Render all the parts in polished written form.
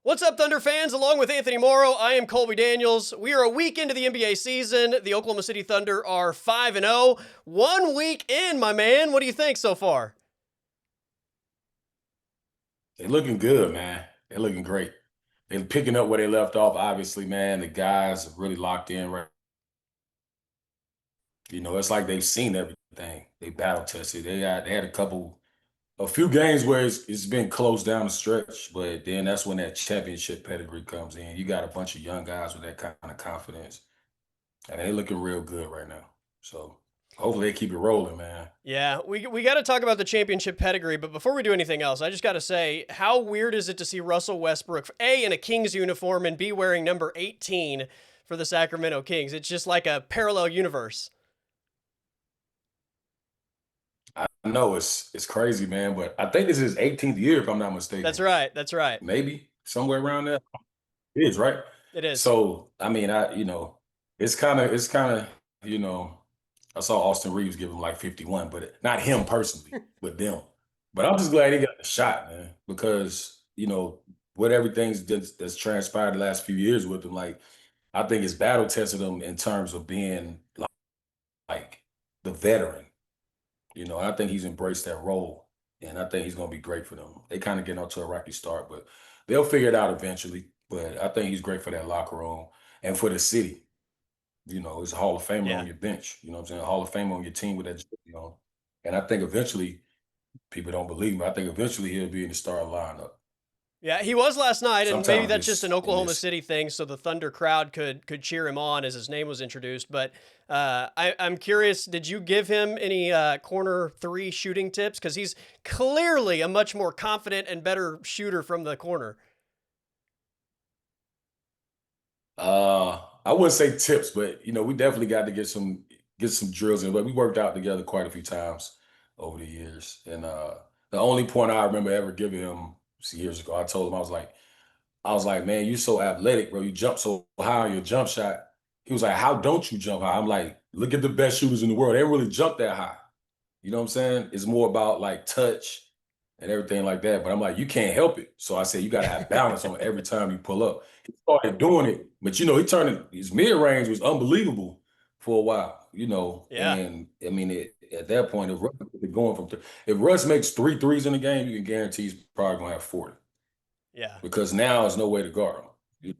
What's up, Thunder fans? Along with Anthony Morrow, I am Colby Daniels. We are a week into the NBA season. The Oklahoma City Thunder are 5-0. 1 week in, my man. What do you think so far? They're looking good, man. They're looking great. They're picking up where they left off. Obviously, man, the guys are really locked in. Right, it's like they've seen everything. They battle tested. They had a few games where it's been close down the stretch, but then that's when that championship pedigree comes in. You got a bunch of young guys with that kind of confidence, and they're looking real good right now. So hopefully they keep it rolling, man. Yeah, we got to talk about the championship pedigree, but before we do anything else, I just got to say, how weird is it to see Russell Westbrook, A, in a Kings uniform, and B, wearing number 18 for the Sacramento Kings? It's just like a parallel universe. I know it's crazy, man, but I think this is his 18th year, if I'm not That's mistaken. right. That's right. Maybe somewhere around there. It is, right? It is. So, I mean, it's kind of, you know, I saw Austin Reeves give him like 51, but not him personally, but them. But I'm just glad he got the shot, man, because, what that's transpired the last few years with him, like, I think it's battle tested him in terms of being like the veteran. I think he's embraced that role, and I think he's going to be great for them. They kind of getting off to a rocky start, but they'll figure it out eventually. But I think he's great for that locker room and for the city. He's a Hall of Famer Yeah. on your bench. You know what I'm saying? Hall of Famer on your team with that jersey on. And I think eventually, people don't believe me. I think eventually he'll be in the starting lineup Yeah, he was last night, and maybe sometime that's just an this in Oklahoma this. City thing, so the Thunder crowd could cheer him on as his name was introduced. But I'm curious, did you give him any corner three shooting tips? Because he's clearly a much more confident and better shooter from the corner. I wouldn't say tips, but we definitely got to get some drills in. But we worked out together quite a few times over the years. And the only point I remember ever giving him some years ago, I told him I was like, man, you're so athletic, bro. You jump so high on your jump shot. He was like, how don't you jump high? I'm like, look at the best shooters in the world. They don't really jump that high. You know what I'm saying? It's more about like touch and everything like that. But I'm like, you can't help it. So I said, you got to have balance on every time you pull up. He started doing it, but he turned his mid range was unbelievable for a while. Yeah, And I mean, at that point, if Russ is going if Russ makes three threes in the game, you can guarantee he's probably gonna have 40 yeah, because now there's no way to guard him.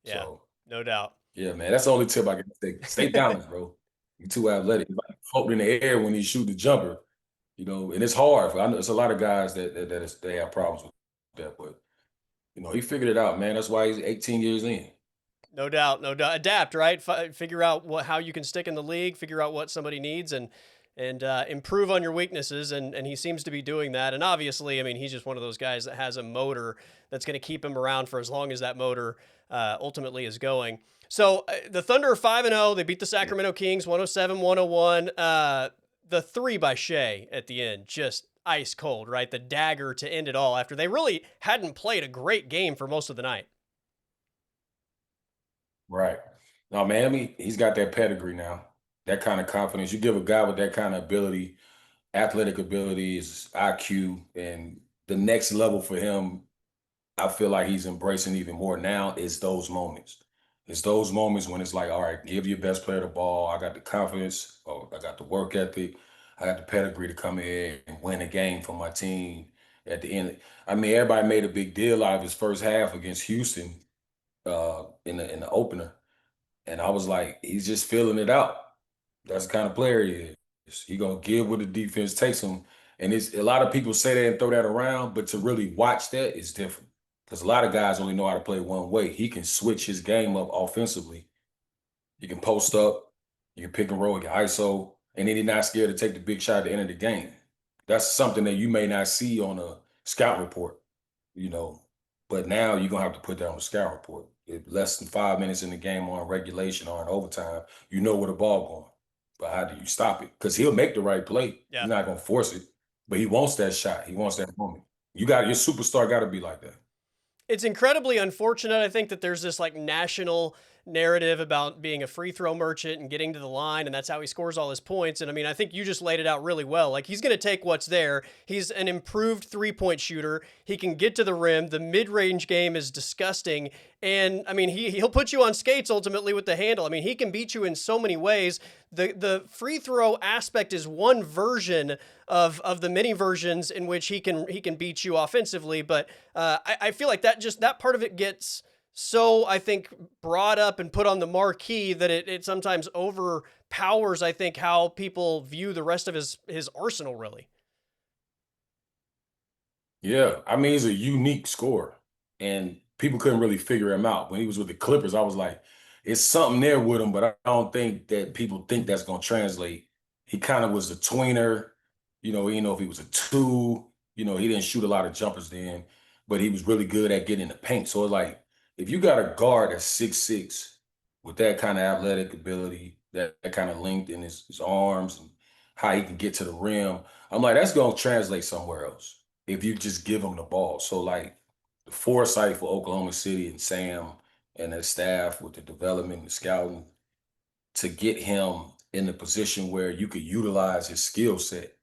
yeah, So no doubt. yeah, man, that's the only tip I can take. Stay balanced, bro. You're too athletic. You're like floating in the air when you shoot the jumper. And it's hard. I know it's a lot of guys they have problems with that, but he figured it out, man. That's why he's 18 years in. No doubt, no doubt. Adapt, right? Figure out how you can stick in the league. Figure out what somebody needs, and improve on your weaknesses. And he seems to be doing that. And obviously, I mean, he's just one of those guys that has a motor that's going to keep him around for as long as that motor ultimately is going. So the Thunder are 5-0. They beat the Yeah. Sacramento Kings 107-101. The three by Shea at the end, just ice cold, right? The dagger to end it all after they really hadn't played a great game for most of the night. Right. No, man, I mean, he's got that pedigree now, that kind of confidence. You give a guy with that kind of ability, athletic abilities, IQ, and the next level for him, I feel like he's embracing even more now is those moments. It's those moments when it's like, all right, give your best player the ball. I got the confidence, or I got the work ethic, I got the pedigree to come in and win a game for my team at the end. I mean, everybody made a big deal out of his first half against Houston in the opener. And I was like, he's just filling it out. That's the kind of player he is. He gonna give what the defense takes him. And it's a lot of people say that and throw that around, but to really watch that is different. Because a lot of guys only know how to play one way. He can switch his game up offensively. He can post up, you can pick and roll, he can ISO, and then he's not scared to take the big shot at the end of the game. That's something that you may not see on a scout report, you know. But now you're gonna have to put that on the scout report. If less than 5 minutes in the game or in regulation or in overtime, you know where the ball going. But how do you stop it? Because he'll make the right play. Yeah. He's not gonna force it, but he wants that shot. He wants that moment. Your superstar got to be like that. It's incredibly unfortunate. I think that there's this like national narrative about being a free throw merchant and getting to the line, and that's how he scores all his points. And I mean, I think you just laid it out really well. Like, he's going to take what's there. He's an improved 3-point shooter. He can get to the rim. The mid range game is disgusting. And I mean, he'll put you on skates ultimately with the handle. I mean, he can beat you in so many ways. The free throw aspect is one version of the many versions in which he can beat you offensively. But I feel like that part of it gets so, I think, brought up and put on the marquee that it sometimes overpowers, I think, how people view the rest of his arsenal, really. Yeah, I mean, he's a unique scorer, and people couldn't really figure him out. When he was with the Clippers, I was like, it's something there with him, but I don't think that people think that's going to translate. He kind of was a tweener, you know if he was a two, he didn't shoot a lot of jumpers then, but he was really good at getting in the paint. So it's like, if you got a guard that's 6'6" with that kind of athletic ability, that kind of length in his arms and how he can get to the rim, I'm like, that's going to translate somewhere else if you just give him the ball. So like the foresight for Oklahoma City and Sam and their staff with the development and scouting to get him in the position where you could utilize his skill set.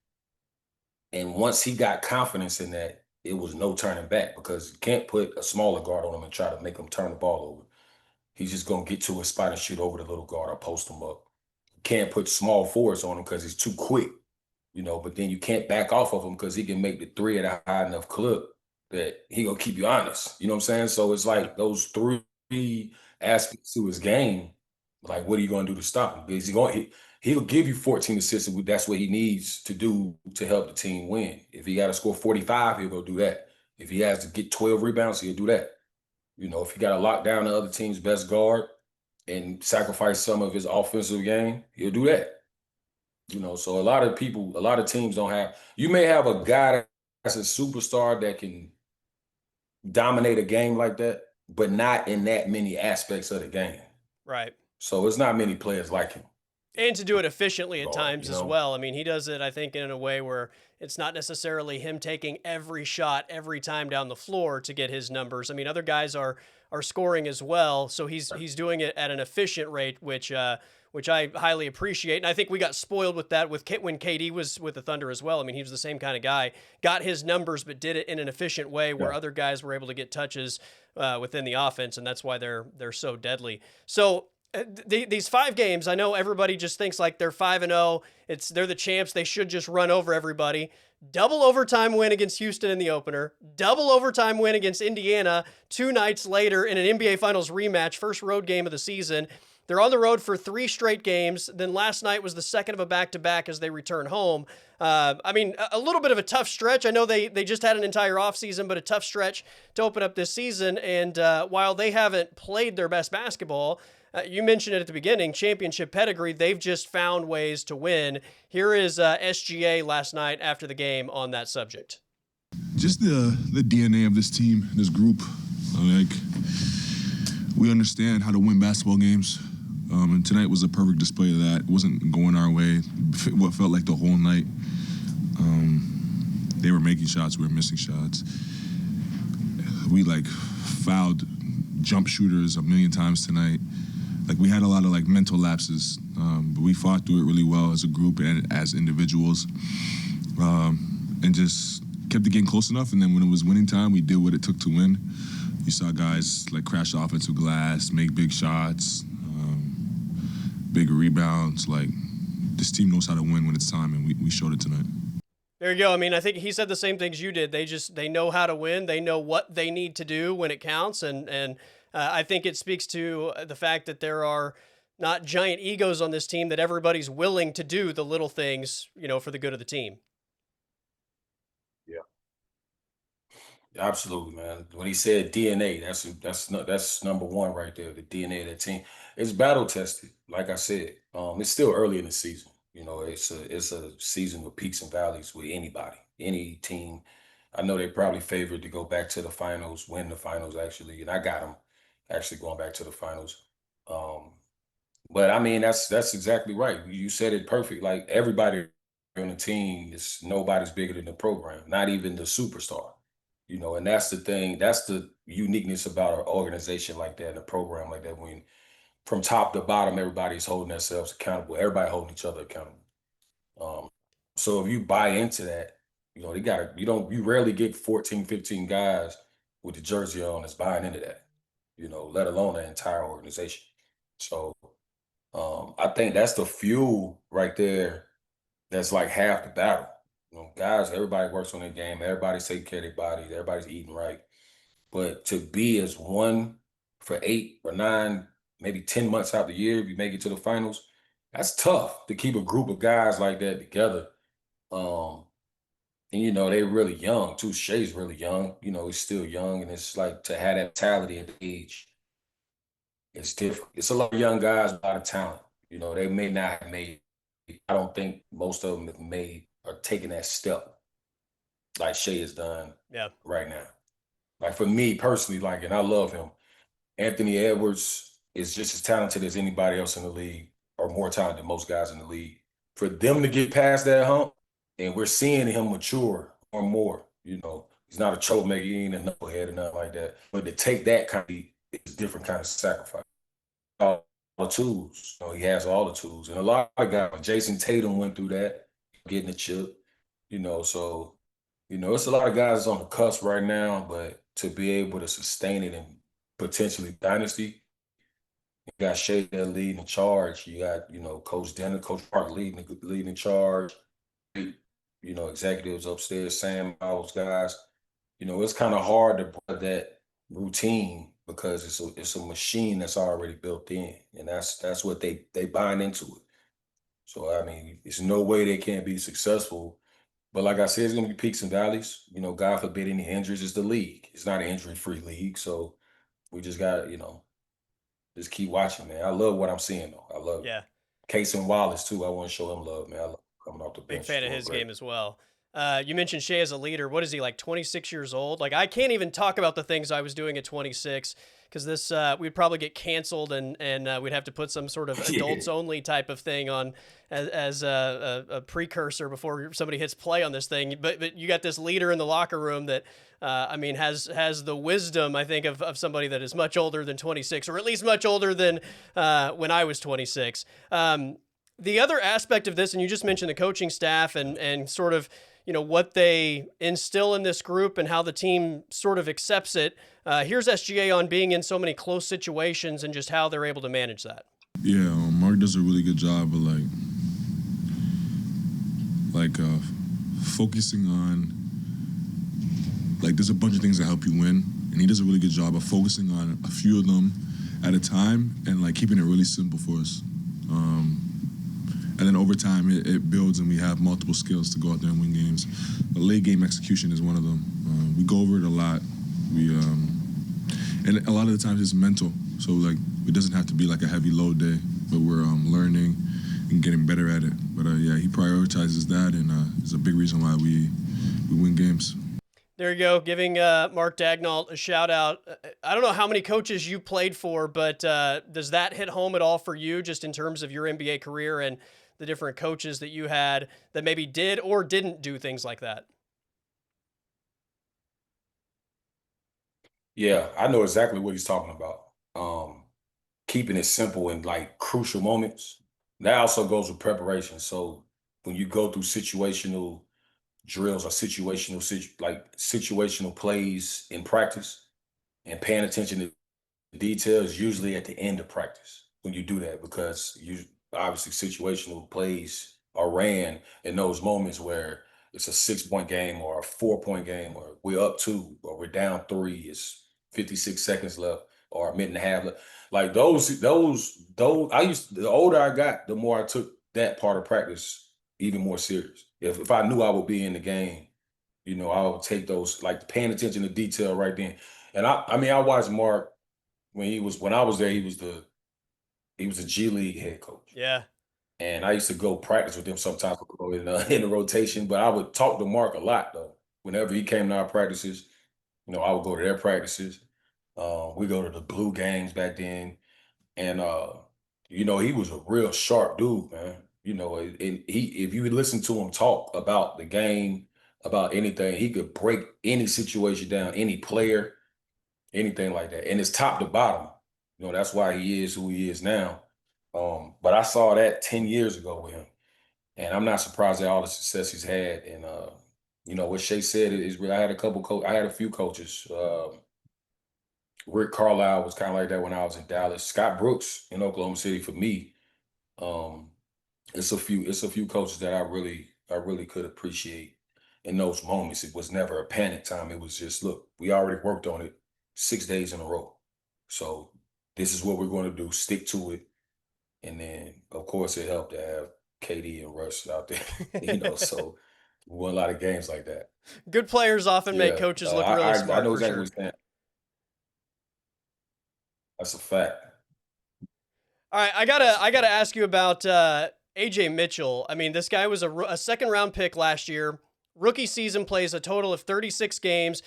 And once he got confidence in that, it was no turning back because you can't put a smaller guard on him and try to make him turn the ball over. He's just gonna get to his spot and shoot over the little guard or post him up. You can't put small forwards on him because he's too quick, but then you can't back off of him because he can make the three at a high enough clip that he gonna keep you honest. You know what I'm saying? So it's like those three aspects to his game. Like, what are you gonna do to stop him? Because he'll give you 14 assists. That's what he needs to do to help the team win. If he got to score 45, he'll go do that. If he has to get 12 rebounds, he'll do that. If he got to lock down the other team's best guard and sacrifice some of his offensive game, he'll do that. So a lot of teams don't have. You may have a guy that's a superstar that can dominate a game like that, but not in that many aspects of the game. Right. So it's not many players like him. And to do it efficiently at Guard, times as well. I mean, he does it, I think, in a way where it's not necessarily him taking every shot every time down the floor to get his numbers. I mean, other guys are scoring as well, so he's doing it at an efficient rate, which I highly appreciate. And I think we got spoiled with that when KD was with the Thunder as well. I mean, he was the same kind of guy, got his numbers, but did it in an efficient way where Yeah. other guys were able to get touches within the offense, and that's why they're so deadly. So these 5 games, I know everybody just thinks like they're 5-0. They're the champs. They should just run over everybody. Double overtime win against Houston in the opener. Double overtime win against Indiana 2 nights later in an NBA Finals rematch, first road game of the season. They're on the road for 3 straight games. Then last night was the second of a back-to-back as they return home. I mean, a little bit of a tough stretch. I know they just had an entire offseason, but a tough stretch to open up this season. And while they haven't played their best basketball, you mentioned it at the beginning, championship pedigree, they've just found ways to win. Here is SGA last night after the game on that subject. Just the DNA of this team, this group. Like, we understand how to win basketball games. And tonight was a perfect display of that. It wasn't going our way. What felt like the whole night. They were making shots, we were missing shots. We fouled jump shooters a million times tonight. We had a lot of mental lapses, but we fought through it really well as a group and as individuals, and just kept the game close enough. And then when it was winning time, we did what it took to win. You saw guys crash the offensive glass, make big shots, big rebounds. This team knows how to win when it's time, and we showed it tonight. There you go. I mean, I think he said the same things you did. They know how to win. They know what they need to do when it counts, and I think it speaks to the fact that there are not giant egos on this team, that everybody's willing to do the little things, for the good of the team. Yeah, absolutely, man. When he said DNA, that's number one right there. The DNA of that team. It's battle tested. Like I said, it's still early in the season. It's a season with peaks and valleys with anybody, any team. I know they probably favored to go back to the finals, win the finals actually, and I got them actually going back to the finals. Um, but I mean, that's exactly right. You said it perfect. Like, everybody on the team is nobody's bigger than the program, not even the superstar. And that's the thing. That's the uniqueness about an organization like that, and a program like that. When from top to bottom, everybody's holding themselves accountable. Everybody holding each other accountable. So if you buy into that, you rarely get 14, 15 guys with the jersey on that's buying into that, let alone the entire organization. So I think that's the fuel right there. That's like half the battle. Guys, everybody works on their game. Everybody's taking care of their body. Everybody's eating right. But to be as one for 8 or 9, maybe 10 months out the year, if you make it to the finals, that's tough to keep a group of guys like that together. And they're really young too. Shai's really young. He's still young, and it's like to have that mentality at the age. It's different. It's a lot of young guys, a lot of talent. They may not have made. I don't think most of them have made or taken that step like Shai has done right now. Like for me personally, and I love him. Anthony Edwards is just as talented as anybody else in the league, or more talented than most guys in the league. For them to get past that hump, and we're seeing him mature more and more. He's not a troublemaker, he ain't a knucklehead or nothing like that. But to take that kind of is a different kind of sacrifice. All the tools, he has all the tools, and a lot of guys. Jason Tatum went through that, getting the chip. So it's a lot of guys on the cusp right now, but to be able to sustain it and potentially dynasty, you got Shea there leading the charge. You got, Coach Denner, Coach Park leading charge. Executives upstairs, Sam, all those guys. It's kind of hard to break that routine because it's a machine that's already built in, and that's what they bind into it. So I mean, there's no way they can't be successful. But like I said, it's gonna be peaks and valleys. God forbid any injuries. It's the league. It's not an injury-free league, so we just got just keep watching, man. I love what I'm seeing though. I love it. Case and Wallace too. I want to show him love, man. I love coming off the bench. Big fan of his game as well. You mentioned Shai as a leader. What is he, like 26 years old? Like, I can't even talk about the things I was doing at 26 because this we'd probably get canceled and we'd have to put some sort of adults only type of thing on as a precursor before somebody hits play on this thing. But you got this leader in the locker room that has the wisdom, I think, of somebody that is much older than 26, or at least much older than when I was 26. The other aspect of this, and you just mentioned the coaching staff and sort of, what they instill in this group and how the team sort of accepts it. Here's SGA on being in so many close situations and just how they're able to manage that. Yeah, Mark does a really good job of focusing on, there's a bunch of things that help you win, and he does a really good job of focusing on a few of them at a time and keeping it really simple for us. And then over time, it builds, and we have multiple skills to go out there and win games. The late game execution is one of them. We go over it a lot. And a lot of the times it's mental. So it doesn't have to be a heavy load day, but we're learning and getting better at it. But he prioritizes that, and is a big reason why we win games. There you go, giving Mark Daigneault a shout out. I don't know how many coaches you played for, but does that hit home at all for you, just in terms of your NBA career and the different coaches that you had that maybe did or didn't do things like that? Yeah, I know exactly what he's talking about. Keeping it simple in crucial moments. That also goes with preparation. So when you go through situational drills or situational plays in practice and paying attention to details, usually at the end of practice when you do that, because obviously situational plays are ran in those moments where it's a 6-point game or a 4-point game, or we're up 2 or we're down 3. It's 56 seconds left or a minute and a half left. The older I got, the more I took that part of practice even more serious. If I knew I would be in the game, I would take those, paying attention to detail right then. And I watched Mark when I was there, he was a G League head coach. Yeah. And I used to go practice with him sometimes in the rotation, but I would talk to Mark a lot though. Whenever he came to our practices, I would go to their practices. We go to the Blue games back then. And he was a real sharp dude, man. If you would listen to him talk about the game, about anything, he could break any situation down, any player, anything like that. And it's top to bottom. That's why he is who he is now. But I saw that 10 years ago with him. And I'm not surprised at all the success he's had. And what Shea said is real. I had a few coaches. Rick Carlisle was kind of like that when I was in Dallas. Scott Brooks in Oklahoma City for me. Um, it's a few coaches that I really could appreciate in those moments. It was never a panic time. It was just, look, we already worked on it 6 days in a row. So this is what we're going to do. Stick to it. And then, of course, it helped to have KD and Russ out there, so we won a lot of games like that. Good players often make Yeah, coaches look I, really I, I smart know for exactly sure. what you're saying. That's a fact. All right, That's a I gotta fact. ask you about AJ Mitchell. I mean, this guy was a second round pick last year. Rookie season, plays a total of 36 games.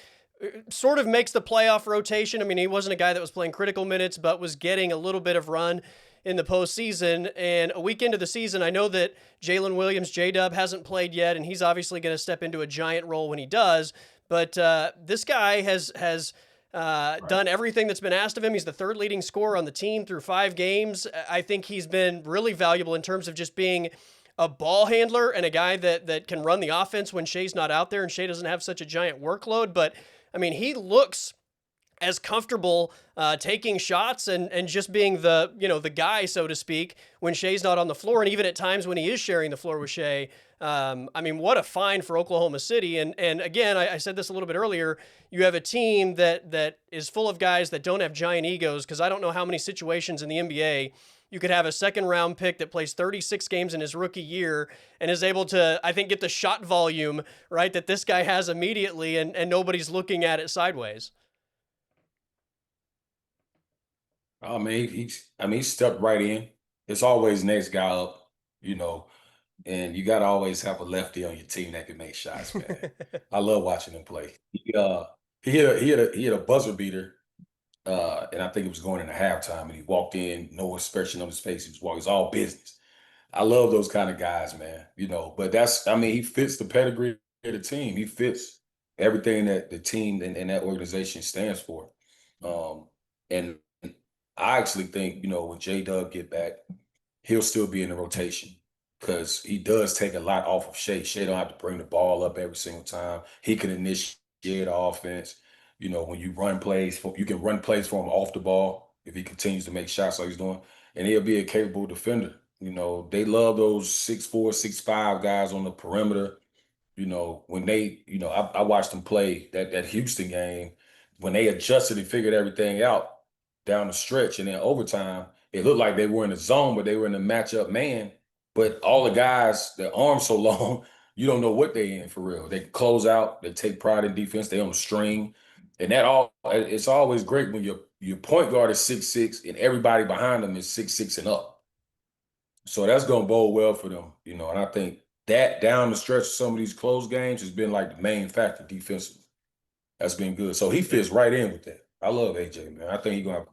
Sort of makes the playoff rotation. I mean, he wasn't a guy that was playing critical minutes, but was getting a little bit of run in the postseason. And a week into the season, I know that Jalen Williams, J-Dub, hasn't played yet, and he's obviously going to step into a giant role when he does. But this guy has Right. done everything that's been asked of him. He's the third leading scorer on the team through 5 games. I think he's been really valuable in terms of just being a ball handler and a guy that can run the offense when Shea's not out there and Shea doesn't have such a giant workload. But I mean, he looks as comfortable taking shots and just being the guy, so to speak, when Shea's not on the floor, and even at times when he is sharing the floor with Shea. I mean, what a find for Oklahoma City. And again, I said this a little bit earlier. You have a team that is full of guys that don't have giant egos, because I don't know how many situations in the NBA you could have a second round pick that plays 36 games in his rookie year and is able to, I think, get the shot volume, right, that this guy has immediately, and nobody's looking at it sideways. I mean, he stepped right in. It's always next guy up, you know, and you got to always have a lefty on your team that can make shots, man. I love watching him play. He hit a buzzer beater, and I think it was going into halftime, and he walked in, no expression on his face. He was walking, it's all business. I love those kind of guys, man. But he fits the pedigree of the team. He fits everything that the team and that organization stands for. And I actually think, when J Dub get back, he'll still be in the rotation because he does take a lot off of Shea. Shea don't have to bring the ball up every single time. He can initiate the offense. When you can run plays for him off the ball if he continues to make shots like he's doing, and he'll be a capable defender. They love those 6'4", 6'5" guys on the perimeter. When I watched them play that Houston game when they adjusted and figured everything out down the stretch, and then overtime, it looked like they were in the zone, but they were in the matchup man. But all the guys, their arms so long, you don't know what they in for real. They close out, they take pride in defense, they on the string. And it's always great when your point guard is 6'6" and everybody behind them is 6'6" and up. So that's gonna bode well for them, and I think that down the stretch of some of these close games has been like the main factor defensively. That's been good. So he fits right in with that. I love AJ, man. I think he's gonna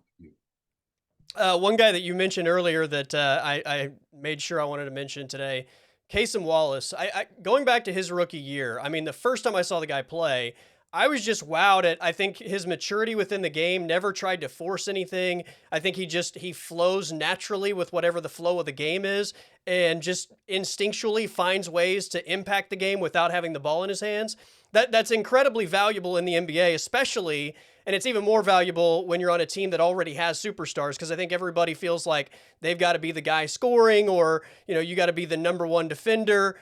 have. One guy that you mentioned earlier that I made sure I wanted to mention today, Kasem Wallace. Going back to his rookie year, I mean, the first time I saw the guy play, I was just wowed at, I think, his maturity within the game. Never tried to force anything. I think he flows naturally with whatever the flow of the game is, and just instinctually finds ways to impact the game without having the ball in his hands. That's incredibly valuable in the NBA, especially, and it's even more valuable when you're on a team that already has superstars, because I think everybody feels like they've got to be the guy scoring, or you got to be the number one defender.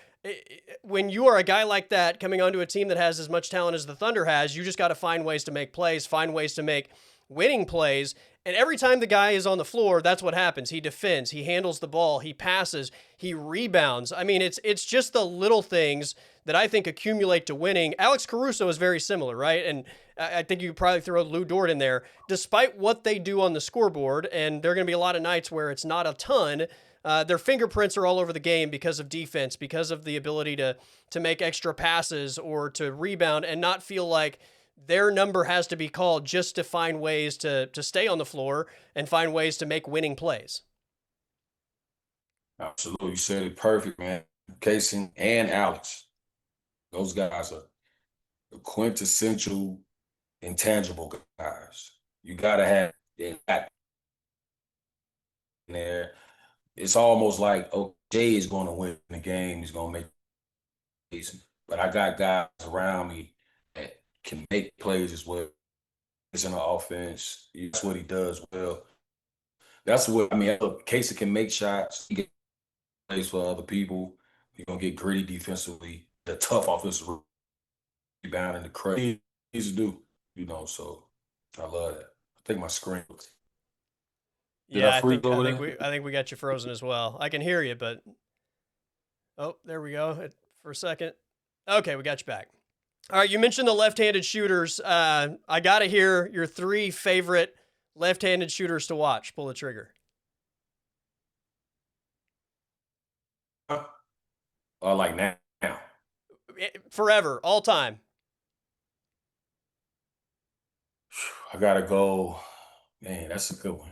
When you are a guy like that coming onto a team that has as much talent as the Thunder has, you just got to find ways to make plays, find ways to make winning plays. And every time the guy is on the floor, that's what happens. He defends, he handles the ball, he passes, he rebounds. I mean, it's just the little things that I think accumulate to winning. Alex Caruso is very similar, right? And I think you could probably throw Lou Dort in there. Despite what they do on the scoreboard, and there are going to be a lot of nights where it's not a ton, their fingerprints are all over the game because of defense, because of the ability to make extra passes or to rebound and not feel like their number has to be called just to find ways to stay on the floor and find ways to make winning plays. Absolutely, you said it perfect, man. Casey and Alex, those guys are the quintessential intangible guys. You gotta have that. there. It's almost like Jay is going to win the game. He's going to make plays. But I got guys around me that can make plays as well. It's in the offense. That's what he does well. That's what I mean. Casey can make shots. He get plays for other people. He's gonna get gritty defensively. The tough offensive rebound and the crazy he's to do. So I love that. I think my screen. Did Yeah, I freeze over there? I think we got you frozen as well. I can hear you, but oh, there we go. For a second. Okay, we got you back. All right, you mentioned the left-handed shooters. I got to hear your 3 favorite left-handed shooters to watch. Pull the trigger. Or like now. Forever, all time. I gotta go. Man, that's a good one.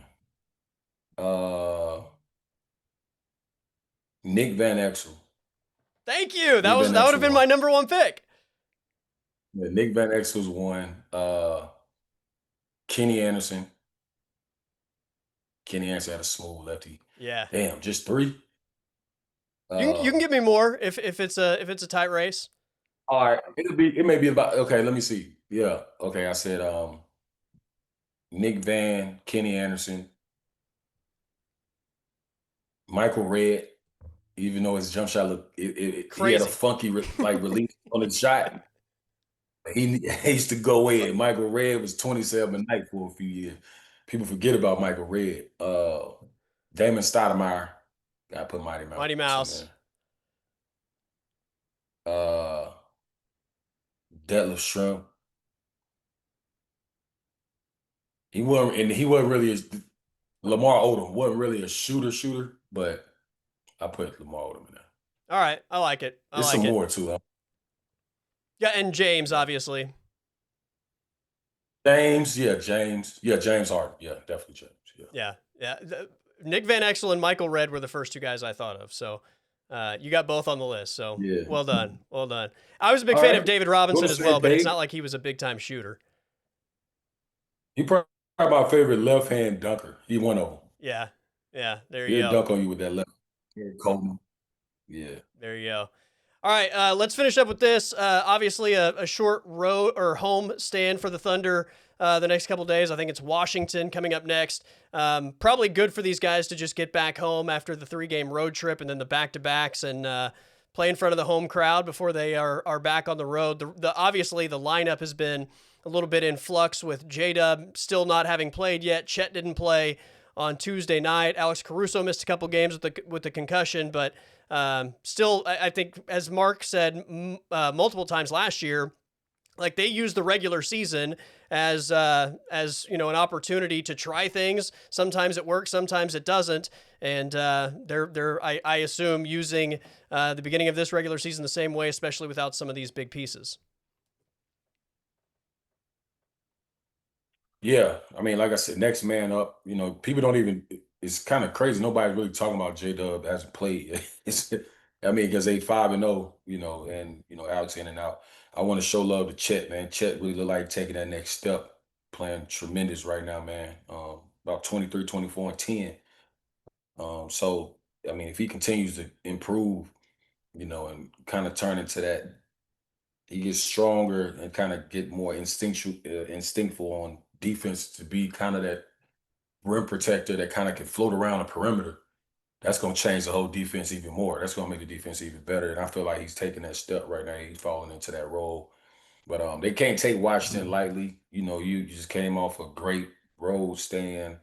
Nick Van Exel. Thank you. That Nick would Van have Exel been won. my number 1 pick. Yeah, Nick Van Exel's one. Kenny Anderson. Kenny Anderson had a smooth lefty. Yeah. Damn, just 3. You can give me more if it's a tight race. All right, it may be about okay. Let me see. Yeah, okay. I said Nick Van, Kenny Anderson, Michael Redd. Even though his jump shot looked, he had a funky release on the shot. He used to go in. Michael Redd was 27 a night for a few years. People forget about Michael Redd. Damon Stoudemire. Gotta put Mighty Mouse. Mighty Mouse. Detlef Schrempf. He wasn't really Lamar Odom wasn't really a shooter, but I put Lamar Odom in there. All right, I like it. There's some more too. Yeah, and James, obviously. James Harden. Yeah, definitely James. Yeah. Nick Van Exel and Michael Redd were the first 2 guys I thought of. So you got both on the list. So well done. I was a big fan of David Robinson as well, but it's not like he was a big-time shooter. He probably my favorite left-hand dunker. He one of them. Yeah. There you go. He'll dunk on you with that left. Coleman. Yeah. There you go. All right, let's finish up with this. Obviously, a short road or home stand for the Thunder the next couple of days. I think it's Washington coming up next. Probably good for these guys to just get back home after the 3-game road trip and then the back-to-backs and play in front of the home crowd before they are back on the road. Obviously, the lineup has been a little bit in flux with J-Dub still not having played yet. Chet didn't play on Tuesday night. Alex Caruso missed a couple games with the concussion, but still, I think, as Mark said multiple times last year, like they used the regular season as an opportunity to try things. Sometimes it works, sometimes it doesn't, and I assume using the beginning of this regular season the same way, especially without some of these big pieces. Yeah, I mean, like I said, next man up. People don't even. It's kind of crazy. Nobody's really talking about J-Dub hasn't played. Because they 5-0, and Alex in and out. I want to show love to Chet, man. Chet really look like taking that next step, playing tremendous right now, man. About 23, 24, and 10. So I mean, if he continues to improve, and kind of turn into that, he gets stronger and kind of get more instinctful on defense to be kind of that rim protector that kind of can float around the perimeter. That's going to change the whole defense even more. That's going to make the defense even better. And I feel like he's taking that step right now. He's falling into that role. But they can't take Washington lightly. You just came off a great road stand.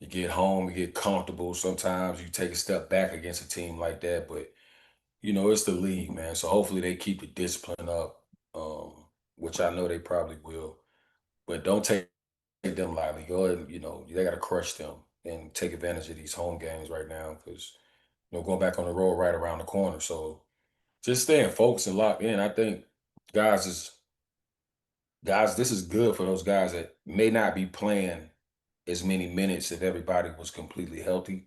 You get home, you get comfortable. Sometimes you take a step back against a team like that. But, it's the league, man. So hopefully they keep the discipline up, which I know they probably will. But don't take them lightly. Go ahead and, they got to crush them and take advantage of these home games right now because, going back on the road right around the corner. So just staying focused and locked in. I think guys, this is good for those guys that may not be playing as many minutes if everybody was completely healthy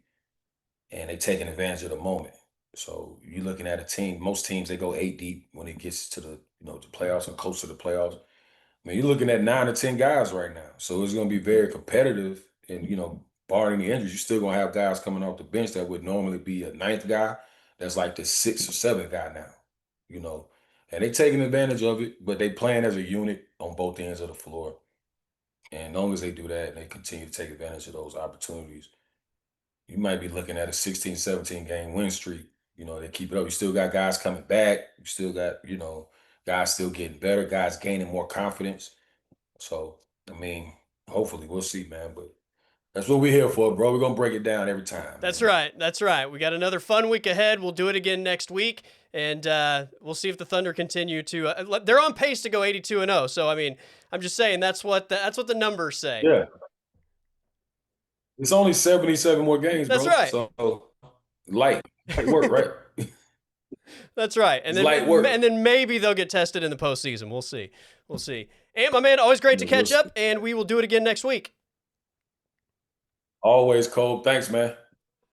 and they taking advantage of the moment. So you're looking at a team, most teams, they go 8 deep when it gets to the playoffs and close to the playoffs. I mean, you're looking at 9 to 10 guys right now. So it's going to be very competitive. And, barring any injuries, you're still gonna have guys coming off the bench that would normally be a ninth guy. That's like the sixth or seventh guy now, you know. And they taking advantage of it, but they playing as a unit on both ends of the floor. And as long as they do that and they continue to take advantage of those opportunities, you might be looking at a 16, 17 game win streak. You know, they keep it up. You still got guys coming back. You still got, you know, guys still getting better, guys gaining more confidence. So, I mean, hopefully we'll see, man. But that's what we're here for, bro. We're gonna break it down every time. That's man. right. That's right. We got another fun week ahead. We'll do it again next week, and we'll see if the Thunder continue to. They're on pace to go 82-0. So I mean, I'm just saying that's what the numbers say. Yeah. It's only 77 more games, bro. That's right. So light work, right? That's right. And It's light work. then maybe they'll get tested in the postseason. We'll see. We'll see. And my man, always great to catch up, and we will do it again next week. Always, Cole. Thanks, man.